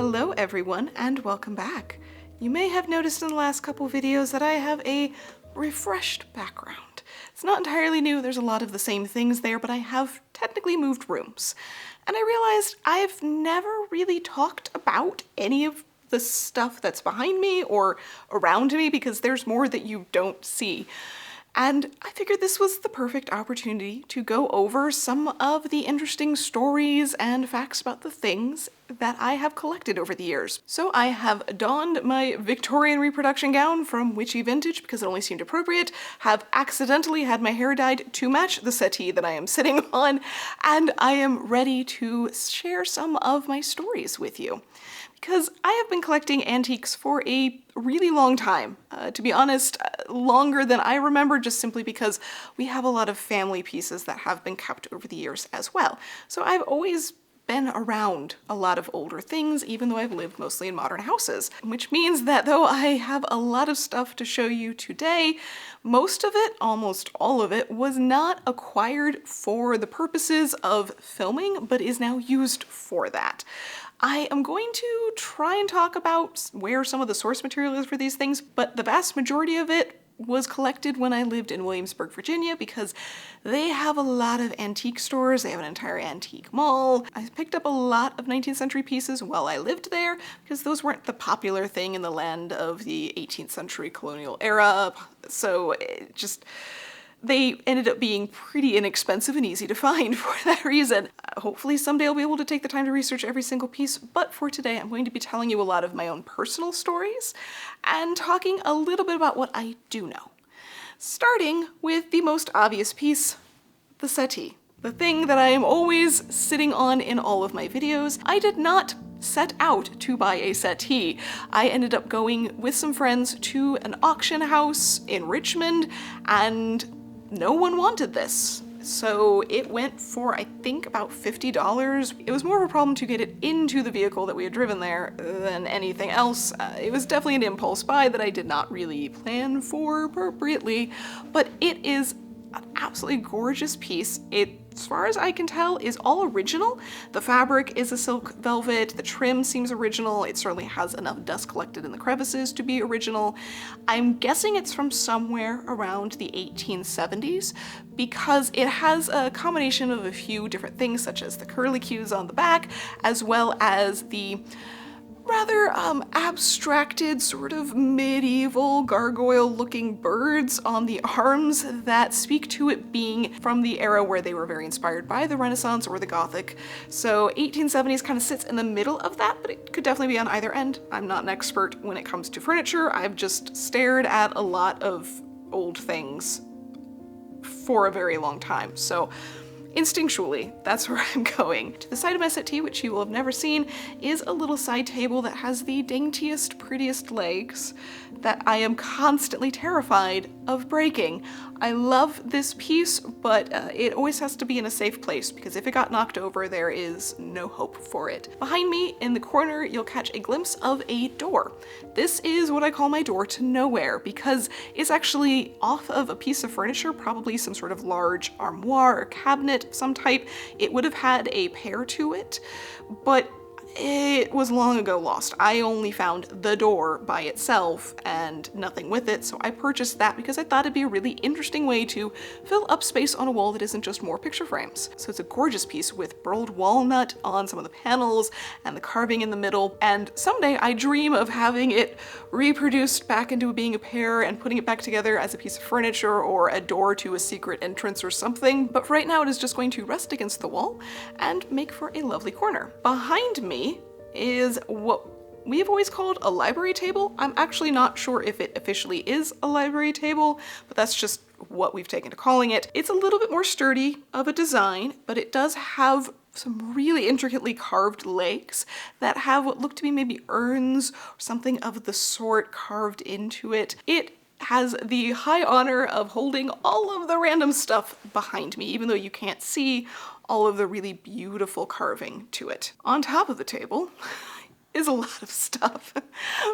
Hello everyone and welcome back. You may have noticed in the last couple videos that I have a refreshed background. It's not entirely new, there's a lot of the same things there, but I have technically moved rooms. And I realized I've never really talked about any of the stuff that's behind me or around me because there's more that you don't see. And I figured this was the perfect opportunity to go over some of the interesting stories and facts about the things that I have collected over the years. So I have donned my Victorian reproduction gown from Witchy Vintage because it only seemed appropriate, have accidentally had my hair dyed to match the settee that I am sitting on, and I am ready to share some of my stories with you. Because I have been collecting antiques for a really long time. To be honest, longer than I remember, just simply because we have a lot of family pieces that have been kept over the years as well. So I've always been around a lot of older things, even though I've lived mostly in modern houses. Which means that though I have a lot of stuff to show you today, most of it, almost all of it, was not acquired for the purposes of filming, but is now used for that. I am going to try and talk about where some of the source material is for these things, but the vast majority of it was collected when I lived in Williamsburg, Virginia, because they have a lot of antique stores. They have an entire antique mall. I picked up a lot of 19th century pieces while I lived there because those weren't the popular thing in the land of the 18th century colonial era. So they ended up being pretty inexpensive and easy to find for that reason. Hopefully someday I'll be able to take the time to research every single piece, but for today I'm going to be telling you a lot of my own personal stories and talking a little bit about what I do know. Starting with the most obvious piece, the settee. The thing that I am always sitting on in all of my videos. I did not set out to buy a settee. I ended up going with some friends to an auction house in Richmond, and no one wanted this. So it went for, I think, about $50. It was more of a problem to get it into the vehicle that we had driven there than anything else. It was definitely an impulse buy that I did not really plan for appropriately, but it is an absolutely gorgeous piece. It, as far as I can tell, is all original. The fabric is a silk velvet, the trim seems original, it certainly has enough dust collected in the crevices to be original. I'm guessing it's from somewhere around the 1870s because it has a combination of a few different things such as the curlicues on the back as well as the rather abstracted, sort of medieval gargoyle-looking birds on the arms that speak to it being from the era where they were very inspired by the Renaissance or the Gothic. So 1870s kind of sits in the middle of that, but it could definitely be on either end. I'm not an expert when it comes to furniture. I've just stared at a lot of old things for a very long time. So instinctually, that's where I'm going. To the side of my settee, which you will have never seen, is a little side table that has the daintiest, prettiest legs that I am constantly terrified of breaking. I love this piece, but it always has to be in a safe place because if it got knocked over, there is no hope for it. Behind me in the corner, you'll catch a glimpse of a door. This is what I call my door to nowhere because it's actually off of a piece of furniture, probably some sort of large armoire or cabinet of some type. It would have had a pair to it, but it was long ago lost. I only found the door by itself and nothing with it, so I purchased that because I thought it'd be a really interesting way to fill up space on a wall that isn't just more picture frames. So it's a gorgeous piece with burled walnut on some of the panels and the carving in the middle, and someday I dream of having it reproduced back into being a pair and putting it back together as a piece of furniture or a door to a secret entrance or something, but for right now it is just going to rest against the wall and make for a lovely corner. Behind me is what we've always called a library table. I'm actually not sure if it officially is a library table, but that's just what we've taken to calling it. It's a little bit more sturdy of a design, but it does have some really intricately carved legs that have what look to be maybe urns or something of the sort carved into it. It has the high honor of holding all of the random stuff behind me, even though you can't see all of the really beautiful carving to it. On top of the table is a lot of stuff.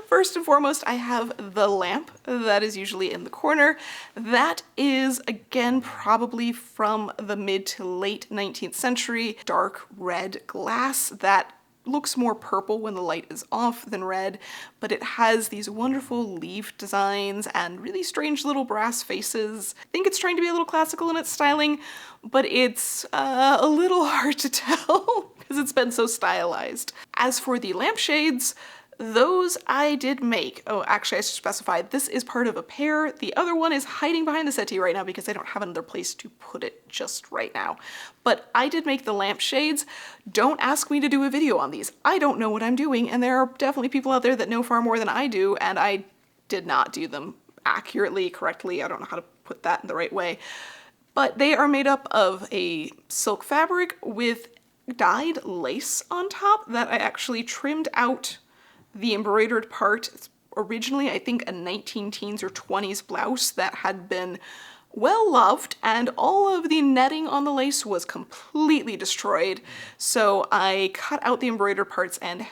First and foremost, I have the lamp that is usually in the corner. That is, again, probably from the mid to late 19th century, dark red glass that looks more purple when the light is off than red, but it has these wonderful leaf designs and really strange little brass faces. I think it's trying to be a little classical in its styling, but it's a little hard to tell because it's been so stylized. As for the lampshades, those I did make. Oh, actually I should specify, this is part of a pair. The other one is hiding behind the settee right now because I don't have another place to put it just right now. But I did make the lampshades. Don't ask me to do a video on these. I don't know what I'm doing, and there are definitely people out there that know far more than I do, and I did not do them accurately, correctly. I don't know how to put that in the right way. But they are made up of a silk fabric with dyed lace on top that I actually trimmed out the embroidered part. It's originally, I think, a 19-teens or 20s blouse that had been well loved, and all of the netting on the lace was completely destroyed. So I cut out the embroidered parts and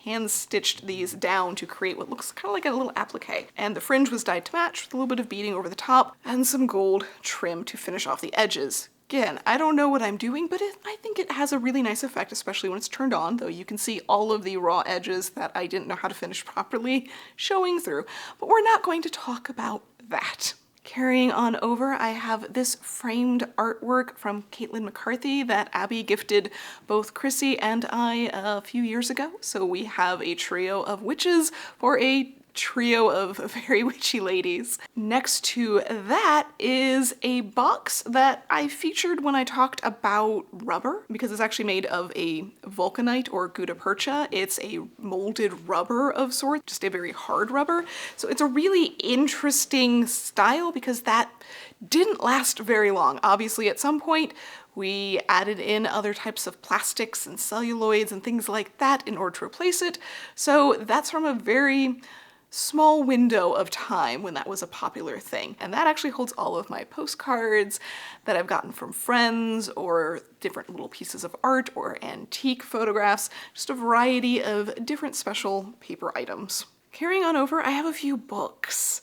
hand stitched these down to create what looks kind of like a little applique. And the fringe was dyed to match with a little bit of beading over the top and some gold trim to finish off the edges. Again, I don't know what I'm doing, but I think it has a really nice effect, especially when it's turned on, though you can see all of the raw edges that I didn't know how to finish properly showing through. But we're not going to talk about that. Carrying on over, I have this framed artwork from Caitlin McCarthy that Abby gifted both Chrissy and I a few years ago. So we have a trio of witches for a trio of very witchy ladies. Next to that is a box that I featured when I talked about rubber, because it's actually made of a vulcanite or gutta percha. It's a molded rubber of sorts, just a very hard rubber. So it's a really interesting style because that didn't last very long. Obviously, at some point, we added in other types of plastics and celluloids and things like that in order to replace it. So that's from a very small window of time when that was a popular thing. And that actually holds all of my postcards that I've gotten from friends, or different little pieces of art or antique photographs, just a variety of different special paper items. Carrying on over, I have a few books.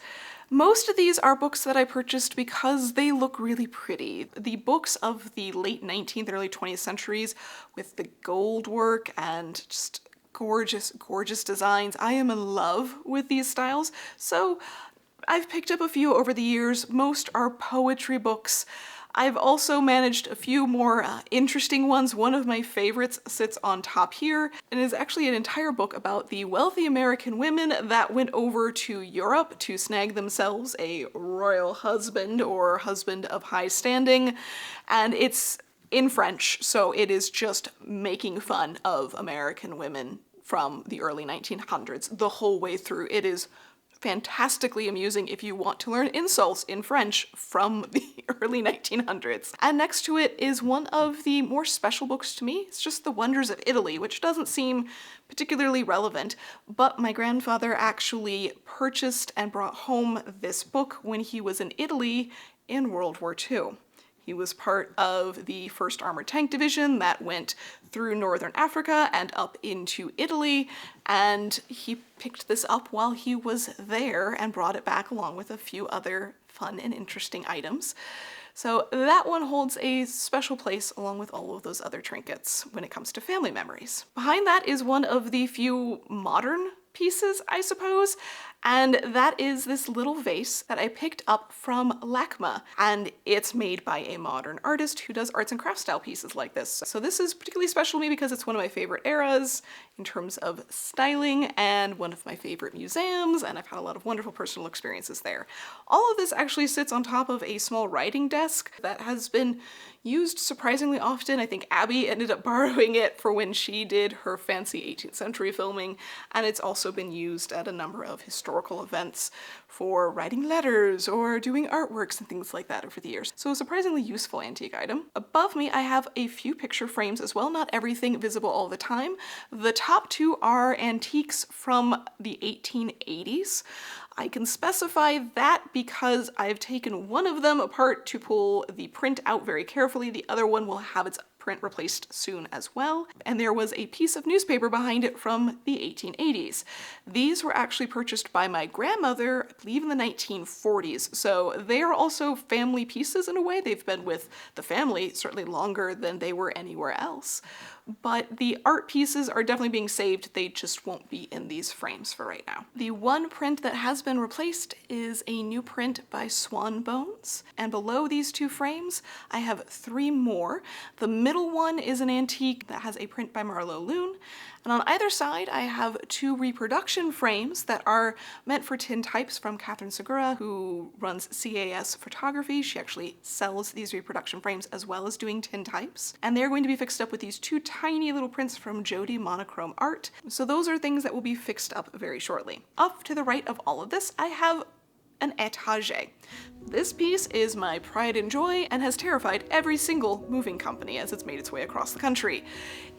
Most of these are books that I purchased because they look really pretty. The books of the late 19th, early 20th centuries with the gold work and just gorgeous, gorgeous designs. I am in love with these styles. So I've picked up a few over the years. Most are poetry books. I've also managed a few more interesting ones. One of my favorites sits on top here and is actually an entire book about the wealthy American women that went over to Europe to snag themselves a royal husband or husband of high standing. And it's in French, so it is just making fun of American women from the early 1900s the whole way through. It is fantastically amusing if you want to learn insults in French from the early 1900s. And next to it is one of the more special books to me. It's just The Wonders of Italy, which doesn't seem particularly relevant, but my grandfather actually purchased and brought home this book when he was in Italy in World War II. He was part of the 1st Armored Tank Division that went through northern Africa and up into Italy, and he picked this up while he was there and brought it back along with a few other fun and interesting items. So that one holds a special place along with all of those other trinkets when it comes to family memories. Behind that is one of the few modern pieces, I suppose, and that is this little vase that I picked up from LACMA, and it's made by a modern artist who does arts and crafts style pieces like this. So this is particularly special to me because it's one of my favorite eras in terms of styling and one of my favorite museums, and I've had a lot of wonderful personal experiences there. All of this actually sits on top of a small writing desk that has been used surprisingly often. I think Abby ended up borrowing it for when she did her fancy 18th century filming, and it's also been used at a number of historical events for writing letters or doing artworks and things like that over the years. So a surprisingly useful antique item. Above me I have a few picture frames as well, not everything visible all the time. The top two are antiques from the 1880s. I can specify that because I've taken one of them apart to pull the print out very carefully. The other one will have its print replaced soon as well. And there was a piece of newspaper behind it from the 1880s. These were actually purchased by my grandmother, I believe in the 1940s. So they are also family pieces in a way. They've been with the family certainly longer than they were anywhere else. but the art pieces are definitely being saved. They just won't be in these frames for right now. The one print that has been replaced is a new print by Swan Bones, and below these two frames I have 3 more. The middle one is an antique that has a print by Marlo Loon, and on either side I have 2 reproduction frames that are meant for tin types from Catherine Segura, who runs CAS Photography. She actually sells these reproduction frames as well as doing tin types, and they're going to be fixed up with these 2 tiny little prints from Jody Monochrome Art. So those are things that will be fixed up very shortly. Off to the right of all of this, I have an Etagere. This piece is my pride and joy and has terrified every single moving company as it's made its way across the country.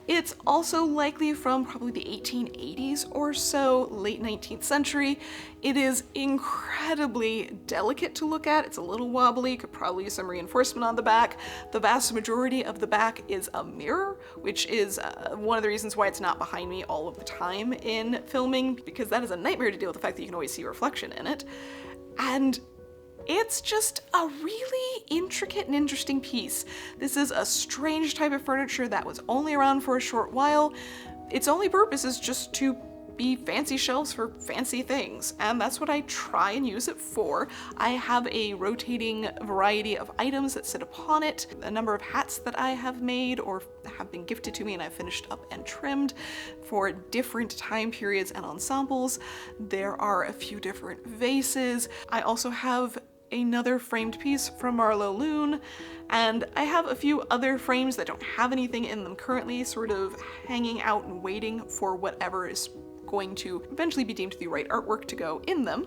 It's also likely from probably the 1880s or so, late 19th century. It is incredibly delicate to look at. It's a little wobbly, could probably use some reinforcement on the back. The vast majority of the back is a mirror, which is one of the reasons why it's not behind me all of the time in filming, because that is a nightmare to deal with the fact that you can always see reflection in it. And it's just a really intricate and interesting piece. This is a strange type of furniture that was only around for a short while. Its only purpose is just to be fancy shelves for fancy things, and that's what I try and use it for. I have a rotating variety of items that sit upon it, a number of hats that I have made or have been gifted to me and I've finished up and trimmed for different time periods and ensembles. There are a few different vases. I also have another framed piece from Marlo Loon, and I have a few other frames that don't have anything in them currently, sort of hanging out and waiting for whatever is going to eventually be deemed the right artwork to go in them.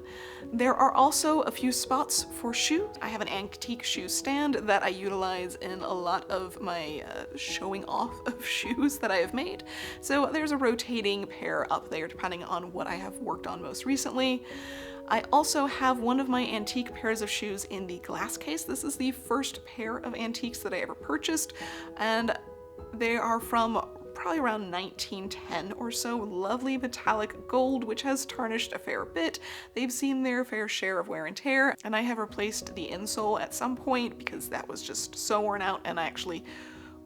There are also a few spots for shoes. I have an antique shoe stand that I utilize in a lot of my showing off of shoes that I have made. So there's a rotating pair up there depending on what I have worked on most recently. I also have one of my antique pairs of shoes in the glass case. This is the first pair of antiques that I ever purchased, and they are from probably around 1910 or so. Lovely metallic gold, which has tarnished a fair bit. They've seen their fair share of wear and tear, and I have replaced the insole at some point because that was just so worn out, and I actually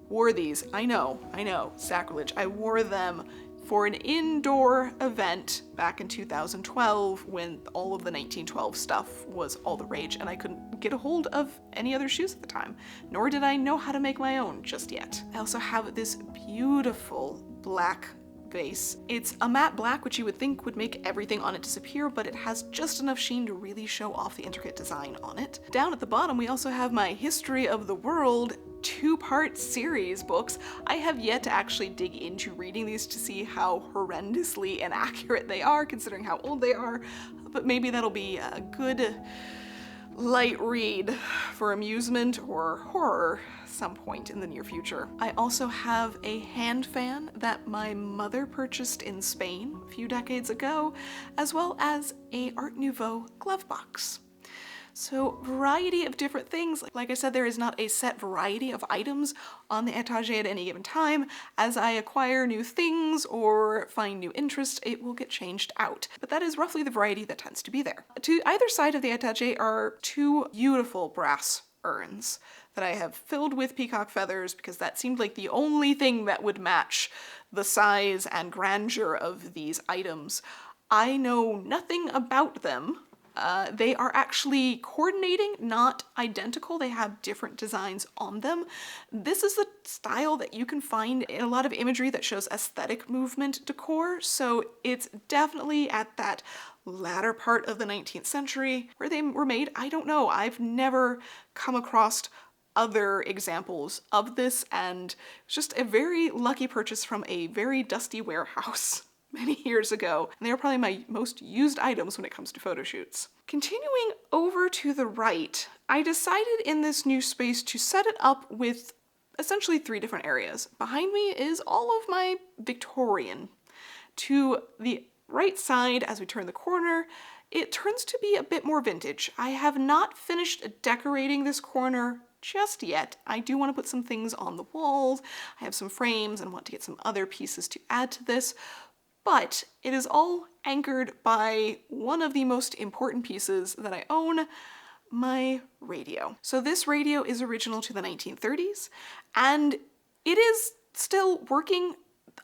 wore these. I know, sacrilege. I wore them for an indoor event back in 2012 when all of the 1912 stuff was all the rage, and I couldn't get a hold of any other shoes at the time, nor did I know how to make my own just yet. I also have this beautiful black vase. It's a matte black, which you would think would make everything on it disappear, but it has just enough sheen to really show off the intricate design on it. Down at the bottom, we also have my History of the World 2-part series books. I have yet to actually dig into reading these to see how horrendously inaccurate they are, considering how old they are, but maybe that'll be a good light read for amusement or horror some point in the near future. I also have a hand fan that my mother purchased in Spain a few decades ago, as well as a Art Nouveau glove box. So variety of different things. Like I said, there is not a set variety of items on the Etagere at any given time. As I acquire new things or find new interests, it will get changed out. But that is roughly the variety that tends to be there. To either side of the Etagere are 2 beautiful brass urns that I have filled with peacock feathers because that seemed like the only thing that would match the size and grandeur of these items. I know nothing about them. They are actually coordinating, not identical. They have different designs on them. This is the style that you can find in a lot of imagery that shows aesthetic movement decor, so it's definitely at that latter part of the 19th century where they were made. I don't know. I've never come across other examples of this, and it's just a very lucky purchase from a very dusty warehouse many years ago, and they are probably my most used items when it comes to photo shoots. Continuing over to the right, I decided in this new space to set it up with essentially 3 different areas. Behind me is all of my Victorian. To the right side, as we turn the corner, it turns to be a bit more vintage. I have not finished decorating this corner just yet. I do want to put some things on the walls. I have some frames and want to get some other pieces to add to this, but it is all anchored by one of the most important pieces that I own, my radio. So this radio is original to the 1930s, and it is still working,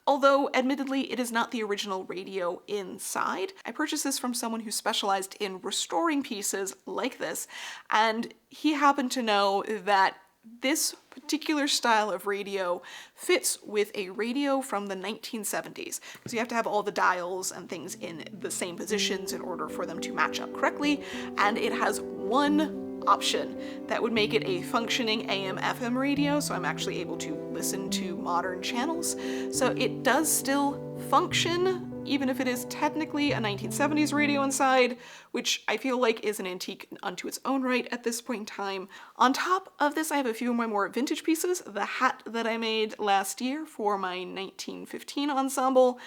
although admittedly it is not the original radio inside. I purchased this from someone who specialized in restoring pieces like this, and he happened to know that this particular style of radio fits with a radio from the 1970s, because you have to have all the dials and things in the same positions in order for them to match up correctly, and it has one option that would make it a functioning AM/FM radio, so I'm actually able to listen to modern channels. So it does still function, even if it is technically a 1970s radio inside, which I feel like is an antique unto its own right at this point in time. On top of this, I have a few of my more vintage pieces. The hat that I made last year for my 1915 ensemble.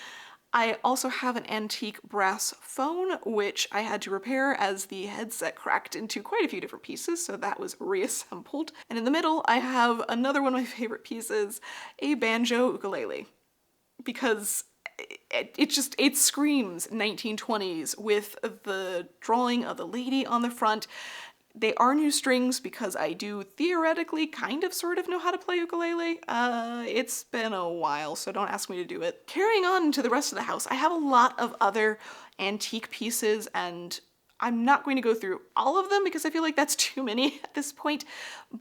I also have an antique brass phone, which I had to repair as the headset cracked into quite a few different pieces, so that was reassembled. And in the middle, I have another one of my favorite pieces, a banjo ukulele, because it screams 1920s with the drawing of the lady on the front. They are new strings because I do theoretically kind of sort of know how to play ukulele. It's been a while, so don't ask me to do it. Carrying on to the rest of the house, I have a lot of other antique pieces, and I'm not going to go through all of them because I feel like that's too many at this point,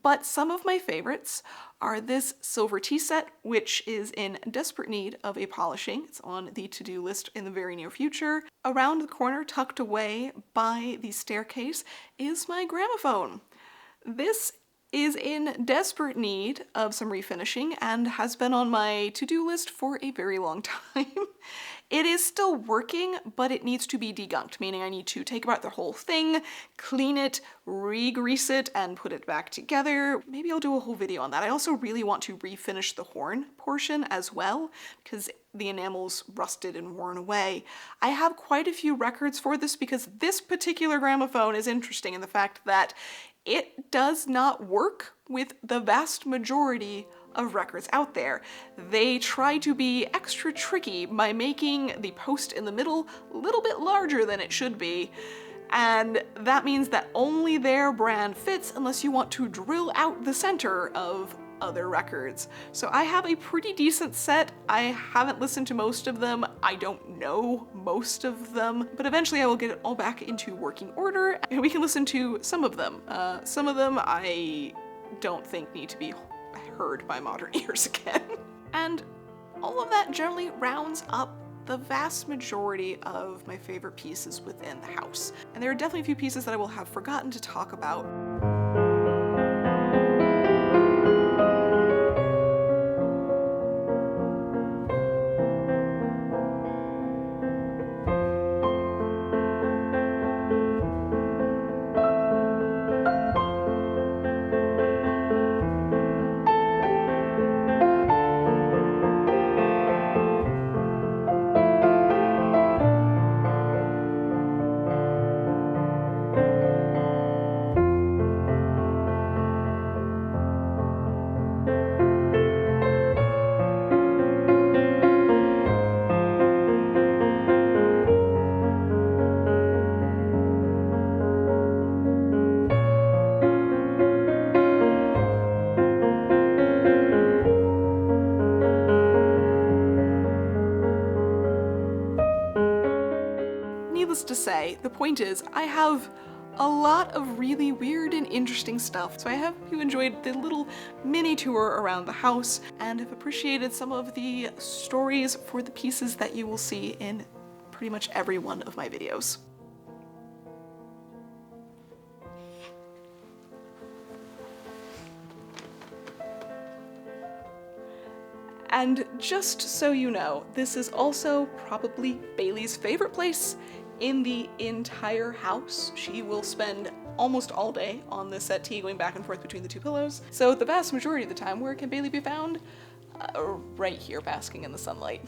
but some of my favorites are this silver tea set, which is in desperate need of a polishing. It's on the to-do list in the very near future. Around the corner, tucked away by the staircase, is my gramophone. This is in desperate need of some refinishing and has been on my to-do list for a very long time. It is still working, but it needs to be degunked, meaning I need to take apart the whole thing, clean it, re-grease it, and put it back together. Maybe I'll do a whole video on that. I also really want to refinish the horn portion as well, because the enamel's rusted and worn away. I have quite a few records for this because this particular gramophone is interesting in the fact that it does not work with the vast majority of records out there. They try to be extra tricky by making the post in the middle a little bit larger than it should be, and that means that only their brand fits unless you want to drill out the center of other records. So I have a pretty decent set. I haven't listened to most of them. I don't know most of them, but eventually I will get it all back into working order and we can listen to some of them. Some of them I don't think need to be heard by modern ears again. And all of that generally rounds up the vast majority of my favorite pieces within the house. And there are definitely a few pieces that I will have forgotten to talk about. Needless to say, the point is, I have a lot of really weird and interesting stuff, so I hope you enjoyed the little mini tour around the house and have appreciated some of the stories for the pieces that you will see in pretty much every one of my videos. And just so you know, this is also probably Bailey's favorite place in the entire house. She will spend almost all day on the settee going back and forth between the two pillows. So the vast majority of the time, where can Bailey be found? Right here basking in the sunlight.